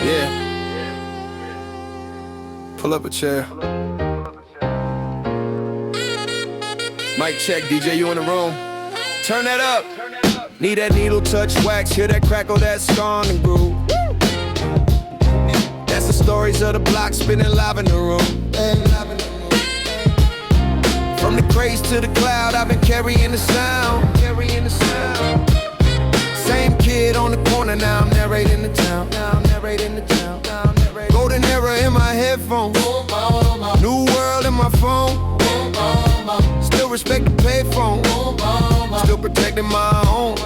Yeah. Pull up a chair. Mic check, DJ, you in the room? Turn that up. Need that needle touch wax, hear that crackle, that scar and groove. That's the stories of the block spinning live in the room. From the craze to the cloud, I've been carrying the sound. Same kid on the corner, now I'm narrating the town. Golden era in my headphones. New world in my phone. Still respect the payphone. Still protecting my own.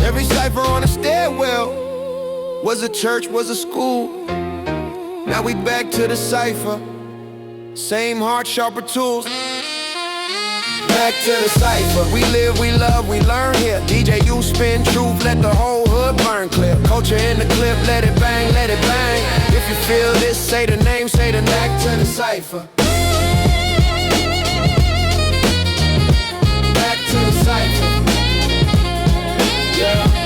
Every cipher on the stairwell was a church, was a school. Now we back to the cipher. Same heart, sharper tools. Back to the cipher. We live, we love, we learn here. DJ, you spin truth, let the whole hood burn clear. Culture in the clip, let it bang, let it bang. If you feel this, say the name, say the name. Back to the cipher. Back to the cipher. Yeah.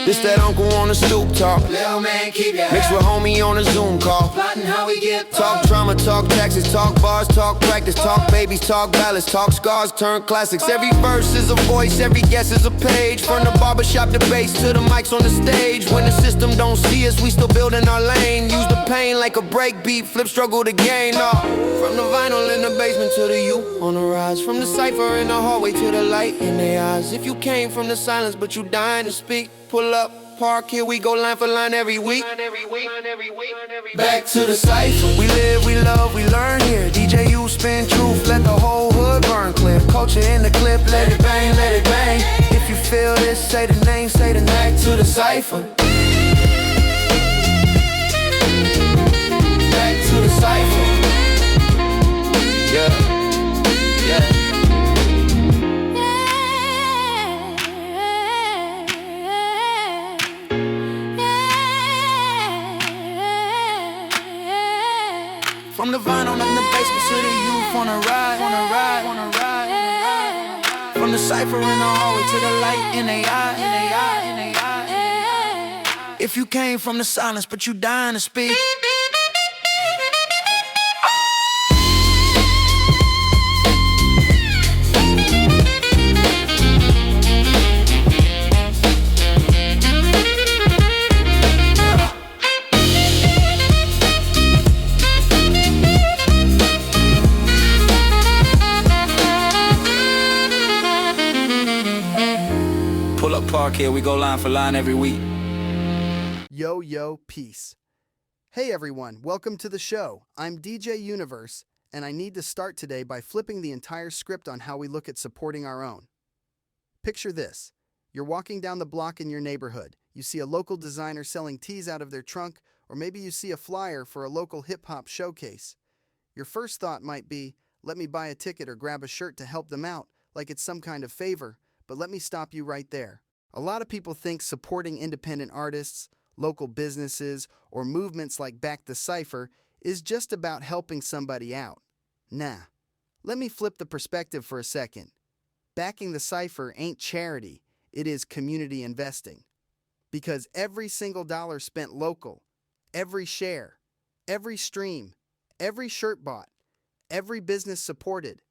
This that uncle on the stoop talk. Little man, keep your Mixed with homie on a Zoom call. plotting how we get Talk drama, talk taxes, talk bars, talk practice, talk babies, talk ballads, talk scars, turn classics. Every verse is a voice, every guess is a page. From the barbershop debates to the mics on the stage. When the system don't see us, we still building our lane. Use the pain like a break beat, flip struggle to gain. From the vinyl in the basement to the you on the rise. From the cipher in the hallway to the light in their eyes. If you came from the silence but you dying to speak, pull up, park, here we go line for line every week. Back to the cipher. We live, we love, we learn here. DJ, you spin truth, let the whole hood burn clear. Culture in the clip, let it bang, let it bang. If you feel this, say the name, say the name. Back to the cipher. Back to the cipher. Yeah, yeah. From the vinyl in the basement to the youth on a ride. From the cipher in the hallway to the light in they eye. If you came from the silence but you dying to speak. Pull up, park, here we go line for line every week. Yo, peace. Hey everyone, welcome to the show. I'm DJ Universe, and I need to start today by flipping the entire script on how we look at supporting our own. Picture this. You're walking down the block in your neighborhood. You see a local designer selling tees out of their trunk, or maybe you see a flyer for a local hip-hop showcase. Your first thought might be, let me buy a ticket or grab a shirt to help them out, like it's some kind of favor, but let me stop you right there. A lot of people think supporting independent artists, local businesses, or movements like Back The Cipher is just about helping somebody out. Nah. Let me flip the perspective for a second. Backing the Cipher ain't charity, it is community investing. Because every single dollar spent local, every share, every stream, every shirt bought, every business supported,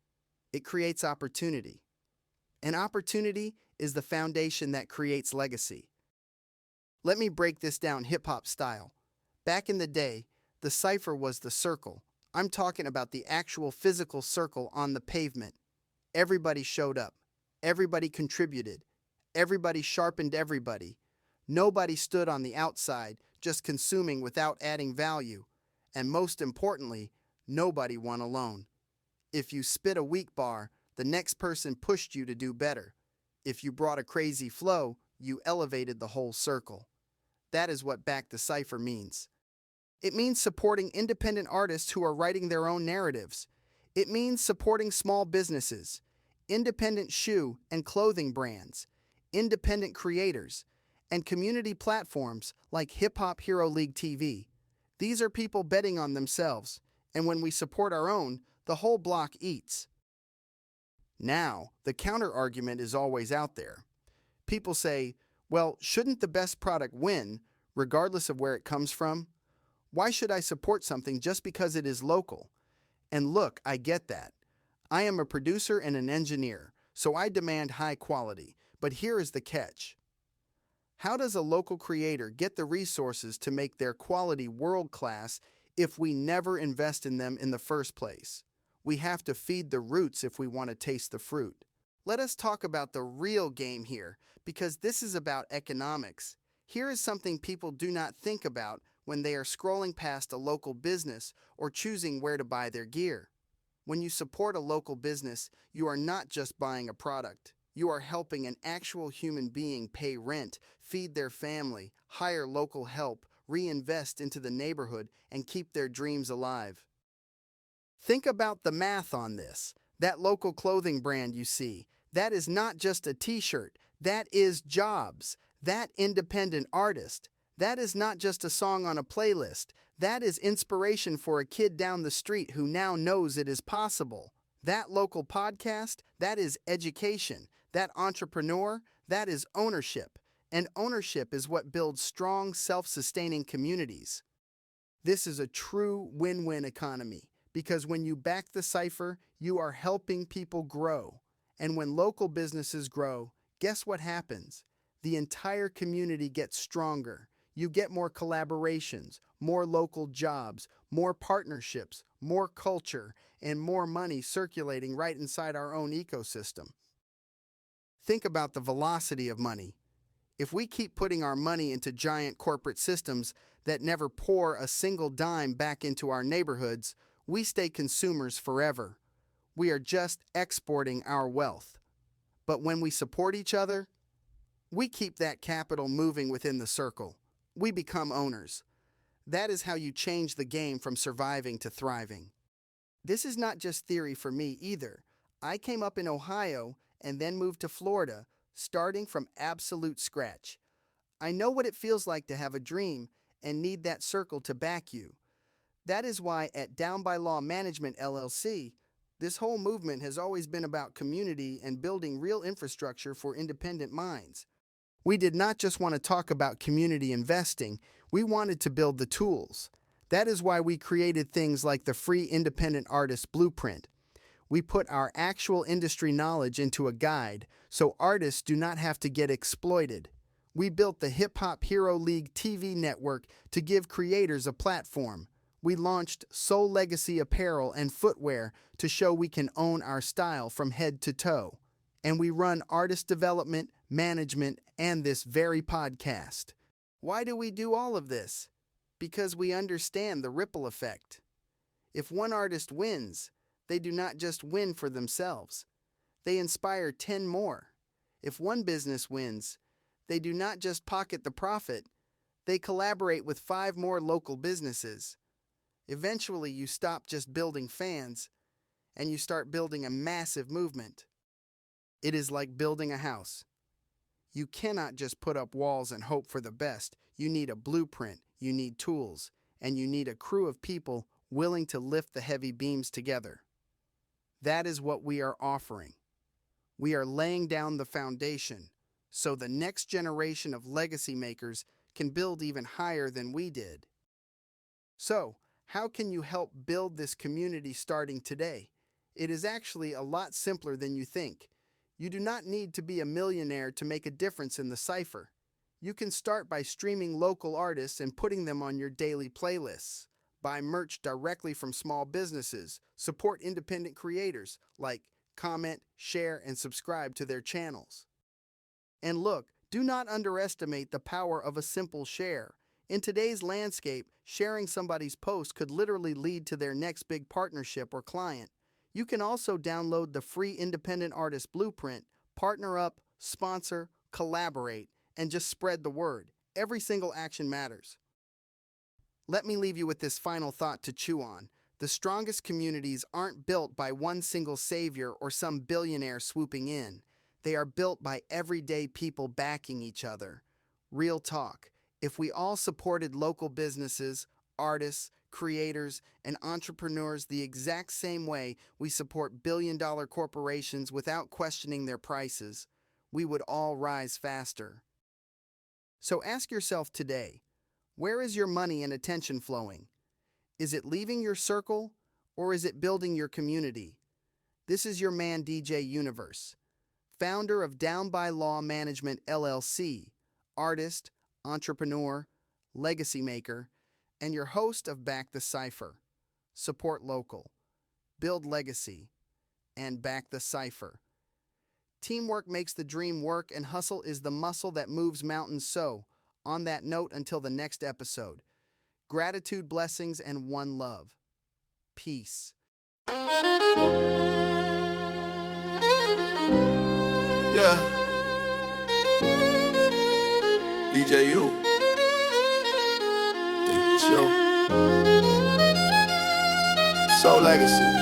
it creates opportunity. And opportunity is the foundation that creates legacy. Let me break this down hip-hop style. Back in the day, the cipher was the circle. I'm talking about the actual physical circle on the pavement. Everybody showed up. Everybody contributed. Everybody sharpened everybody. Nobody stood on the outside, just consuming without adding value. And most importantly, nobody won alone. If you spit a weak bar, the next person pushed you to do better. If you brought a crazy flow, you elevated the whole circle. That is what Back the Cipher means. It means supporting independent artists who are writing their own narratives. It means supporting small businesses, independent shoe and clothing brands, independent creators, and community platforms like Hip Hop Hero League TV. These are people betting on themselves, And when we support our own, the whole block eats. Now, the counter-argument is always out there. People say, well, shouldn't the best product win, regardless of where it comes from? Why should I support something just because it is local? And look, I get that. I am a producer and an engineer, so I demand high quality. But here is the catch. How does a local creator get the resources to make their quality world-class if we never invest in them in the first place? We have to feed the roots if we want to taste the fruit. Let us talk about the real game here, because this is about economics. Here is something people do not think about when they are scrolling past a local business or choosing where to buy their gear. When you support a local business, you are not just buying a product. You are helping an actual human being pay rent, feed their family, hire local help, reinvest into the neighborhood, and keep their dreams alive. Think about the math on this. That local clothing brand you see, that is not just a t-shirt. That is jobs. That independent artist, that is not just a song on a playlist. That is inspiration for a kid down the street who now knows it is possible. That local podcast, that is education. That entrepreneur, that is ownership. And ownership is what builds strong, self-sustaining communities. This is a true win-win economy, because when you back the cipher, you are helping people grow. And when local businesses grow, guess what happens? The entire community gets stronger. You get more collaborations, more local jobs, more partnerships, more culture, and more money circulating right inside our own ecosystem. Think about the velocity of money. If we keep putting our money into giant corporate systems that never pour a single dime back into our neighborhoods, we stay consumers forever. We are just exporting our wealth. But when we support each other, we keep that capital moving within the circle. We become owners. That is how you change the game from surviving to thriving. This is not just theory for me either. I came up in Ohio and then moved to Florida, starting from absolute scratch. I know what it feels like to have a dream and need that circle to back you. That is why at Down by Law Management LLC, this whole movement has always been about community and building real infrastructure for independent minds. We did not just want to talk about community investing, we wanted to build the tools. That is why we created things like the free Independent Artist Blueprint. We put our actual industry knowledge into a guide so artists do not have to get exploited. We built the Hip Hop Hero League TV network to give creators a platform. We launched Soul Legacy apparel and footwear to show we can own our style from head to toe. And we run artist development, management, and this very podcast. Why do we do all of this? Because we understand the ripple effect. If one artist wins, they do not just win for themselves. They inspire 10 more. If one business wins, they do not just pocket the profit, they collaborate with 5 more local businesses. Eventually, you stop just building fans, and you start building a massive movement. It is like building a house. You cannot just put up walls and hope for the best. You need a blueprint, you need tools, and you need a crew of people willing to lift the heavy beams together. That is what we are offering. We are laying down the foundation so the next generation of legacy makers can build even higher than we did. So, how can you help build this community starting today? It is actually a lot simpler than you think. You do not need to be a millionaire to make a difference in the cipher. You can start by streaming local artists and putting them on your daily playlists. Buy merch directly from small businesses. Support independent creators, like comment, share, and subscribe to their channels. And look, do not underestimate the power of a simple share. In today's landscape, sharing somebody's post could literally lead to their next big partnership or client. You can also download the free Independent Artist Blueprint, partner up, sponsor, collaborate, and just spread the word. Every single action matters. Let me leave you with this final thought to chew on. The strongest communities aren't built by one single savior or some billionaire swooping in. They are built by everyday people backing each other. Real talk. If we all supported local businesses, artists, creators, and entrepreneurs the exact same way we support billion-dollar corporations without questioning their prices, we would all rise faster. So ask yourself today, where is your money and attention flowing? Is it leaving your circle, or is it building your community? This is your man DJ Universe, founder of Down by Law Management LLC, artist, entrepreneur, legacy maker, and your host of Back The Cipher. Support local, build legacy, and Back The Cipher. Teamwork makes the dream work, and hustle is the muscle that moves mountains. So, on that note, until the next episode, gratitude, blessings, and one love. Peace. Yeah. DJ U. Show. Soul Legacy.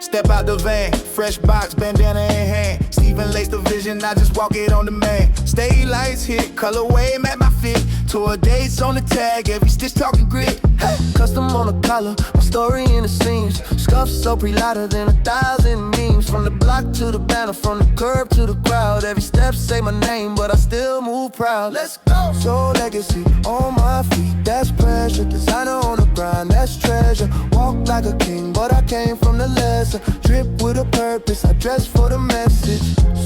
Step out the van, fresh box, bandana in hand. Stephen lace the vision, I just walk it on the man. Stay lights hit, colorway match my fit. Tour dates on the tag, every stitch talking grit. Hey. Custom on the collar, my story in the seams. Scuffs so pre-louder than 1,000 memes. From the block to the banner, from the curb to the crowd. Every step say my name, but I still move proud. Let's go! Soul legacy on my feet, that's pressure. Designer on the grind, that's treasure. Walk like a king, but I came from the lesser. Drip with a purpose, I dress for the message.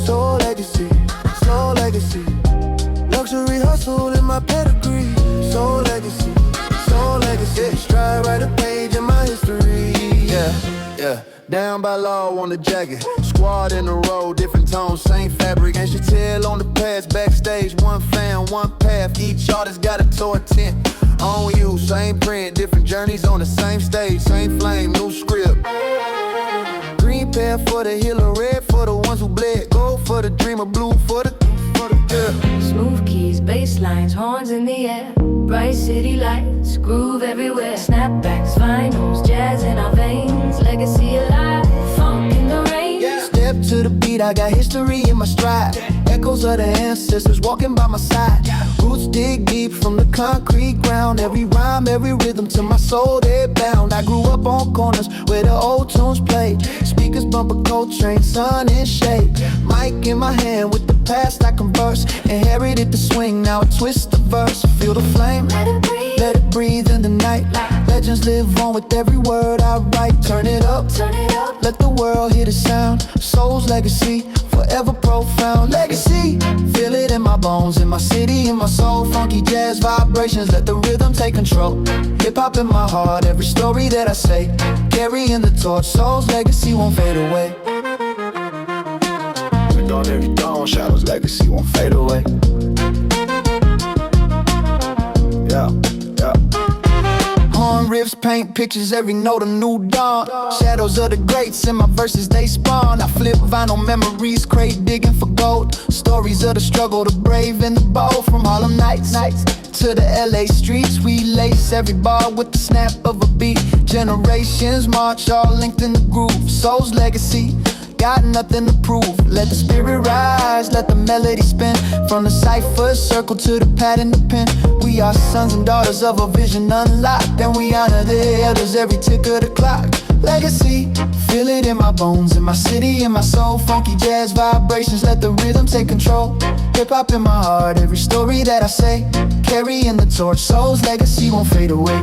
Soul legacy, soul legacy. Luxury hustle in my pedigree. Soul legacy, soul legacy. Stride, write a page in my history. Yeah. Down by law on the jacket. Squad in a row, different tones, same fabric. And she tell on the pass, backstage, one fan, one path. Each artist got a tour tent. On you, same print, different journeys on the same stage, same flame, new script. Green pair for the healer, red for the ones who bled, gold for the dreamer, blue for the yeah. Smooth keys, bass lines, horns in the air. Bright city lights, groove everywhere. Snapbacks, vinyls, jazz in our veins. Legacy alive, funk in the rain. Step to the beat, I got history in my stride. Echoes of the ancestors walking by my side. Roots dig deep from the concrete ground. Every rhyme, every rhythm to my soul, they're bound. I grew up on corners where the old tunes played. Speakers bump a Coltrane, sun and shade. Mic in my hand, with the past I converse. Inherited the swing, now I twist the verse. Feel the flame, let it breathe in the night. Legends live on with every word I write. Turn it up, let the world hear the sound. Soul's legacy, forever profound. Legacy, feel it in my bones, in my city, in my soul. Funky jazz vibrations, let the rhythm take control. Hip-hop in my heart, every story that I say. Carrying the torch, soul's legacy won't fade away. On every dawn, shadows legacy won't fade away. Yeah. Horn riffs paint pictures, every note a new dawn. Shadows of the greats in my verses, they spawn. I flip vinyl memories, crate digging for gold. Stories of the struggle, the brave and the bold. From Harlem nights to the LA streets, we lace every bar with the snap of a beat. Generations march, all linked in the groove. Soul's legacy, got nothing to prove. Let the spirit rise, let the melody spin. From the cipher circle to the pad and the pen. We are sons and daughters of a vision unlocked, and we honor the elders every tick of the clock. Legacy, feel it in my bones, in my city, in my soul. Funky jazz vibrations, let the rhythm take control. Hip-hop in my heart, every story that I say. Carrying the torch, soul's legacy won't fade away.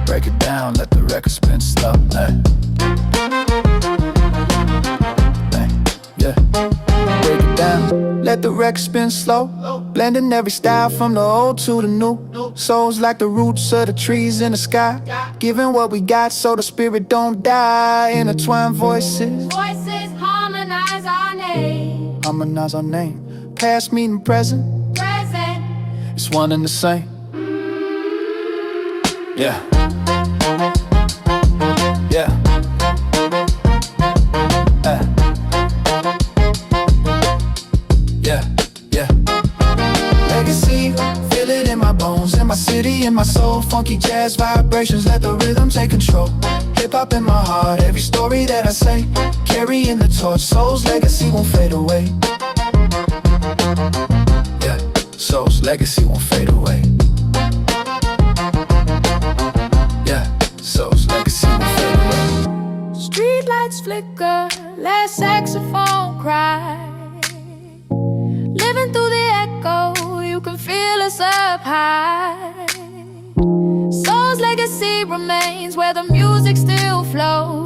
Break it down, let the record spin slow. Hey. Break it down, let the record spin slow. Blending every style from the old to the new. Souls like the roots of the trees in the sky. Giving what we got so the spirit don't die. Intertwine voices, harmonize our name. Harmonize our name. Past, meeting, present. It's one and the same. Yeah. Legacy, feel it in my bones, in my city and my soul, funky jazz vibrations, let the rhythm take control. Hip-hop in my heart, every story that I say, carrying the torch, soul's legacy won't fade away. Yeah, soul's legacy won't fade away. Yeah, soul's legacy won't fade away. Street lights flicker, last saxophone cry. Living through the echo, you can feel us up high. Soul's legacy remains where the music still flows.